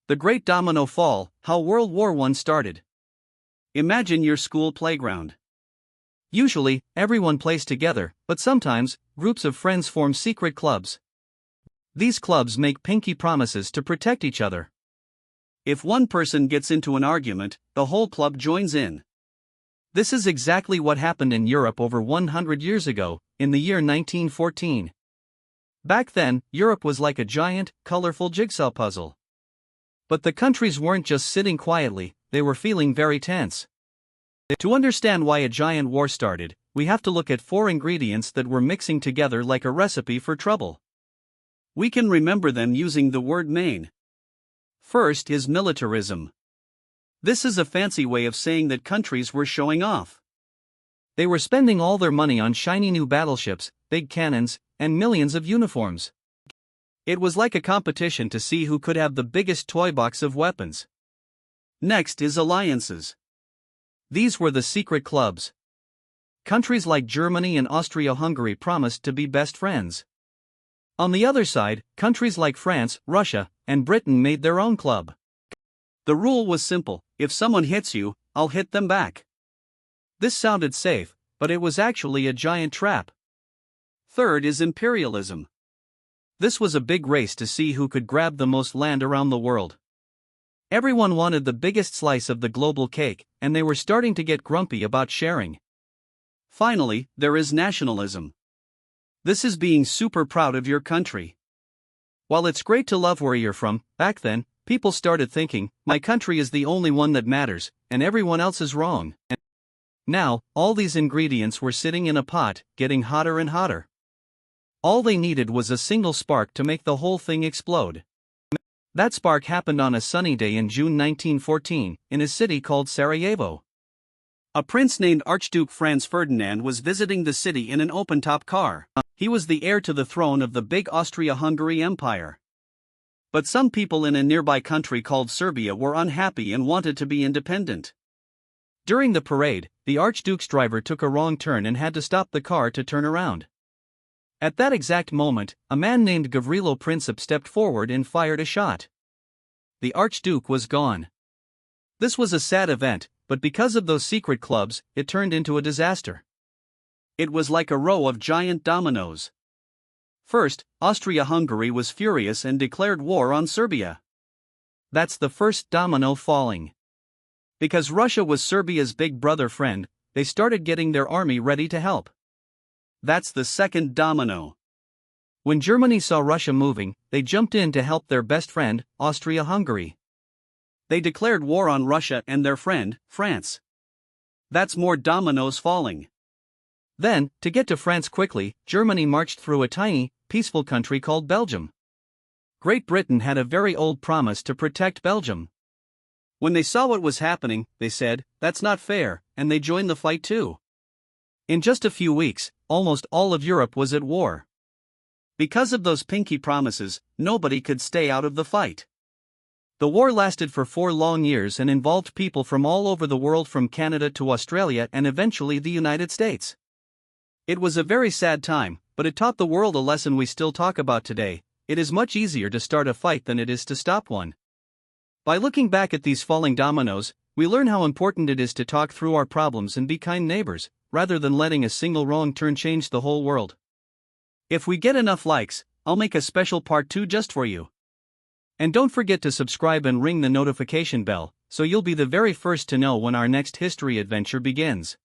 The Great Domino Fall, How World War I Started. Imagine your school playground. Usually, everyone plays together, but sometimes, groups of friends form secret clubs. These clubs make pinky promises to protect each other. If one person gets into an argument, the whole club joins in. This is exactly what happened in Europe over 100 years ago, in the year 1914. Back then, Europe was like a giant, colorful jigsaw puzzle. But the countries weren't just sitting quietly, they were feeling very tense. To understand why a giant war started, we have to look at 4 ingredients that were mixing together like a recipe for trouble. We can remember them using the word main. First is militarism. This is a fancy way of saying that countries were showing off. They were spending all their money on shiny new battleships, big cannons, and millions of uniforms. It was like a competition to see who could have the biggest toy box of weapons. Next is alliances. These were the secret clubs. Countries like Germany and Austria-Hungary promised to be best friends. On the other side, countries like France, Russia, and Britain made their own club. The rule was simple: if someone hits you, I'll hit them back. This sounded safe, but it was actually a giant trap. Third is imperialism. This was a big race to see who could grab the most land around the world. Everyone wanted the biggest slice of the global cake, and they were starting to get grumpy about sharing. Finally, there is nationalism. This is being super proud of your country. While it's great to love where you're from, back then, people started thinking, my country is the only one that matters, and everyone else is wrong. Now, all these ingredients were sitting in a pot, getting hotter and hotter. All they needed was a single spark to make the whole thing explode. That spark happened on a sunny day in June 1914, in a city called Sarajevo. A prince named Archduke Franz Ferdinand was visiting the city in an open-top car. He was the heir to the throne of the big Austria-Hungary Empire. But some people in a nearby country called Serbia were unhappy and wanted to be independent. During the parade, the Archduke's driver took a wrong turn and had to stop the car to turn around. At that exact moment, a man named Gavrilo Princip stepped forward and fired a shot. The Archduke was gone. This was a sad event, but because of those secret clubs, it turned into a disaster. It was like a row of giant dominoes. First, Austria-Hungary was furious and declared war on Serbia. That's the first domino falling. Because Russia was Serbia's big brother friend, they started getting their army ready to help. That's the second domino. When Germany saw Russia moving, they jumped in to help their best friend, Austria-Hungary. They declared war on Russia and their friend, France. That's more dominoes falling. Then, to get to France quickly, Germany marched through a tiny, peaceful country called Belgium. Great Britain had a very old promise to protect Belgium. When they saw what was happening, they said, that's not fair, and they joined the fight too. In just a few weeks, almost all of Europe was at war. Because of those pinky promises, nobody could stay out of the fight. The war lasted for 4 long years and involved people from all over the world, from Canada to Australia and eventually the United States. It was a very sad time, but it taught the world a lesson we still talk about today: it is much easier to start a fight than it is to stop one. By looking back at these falling dominoes, we learn how important it is to talk through our problems and be kind neighbors, rather than letting a single wrong turn change the whole world. If we get enough likes, I'll make a special part 2 just for you. And don't forget to subscribe and ring the notification bell, so you'll be the very first to know when our next history adventure begins.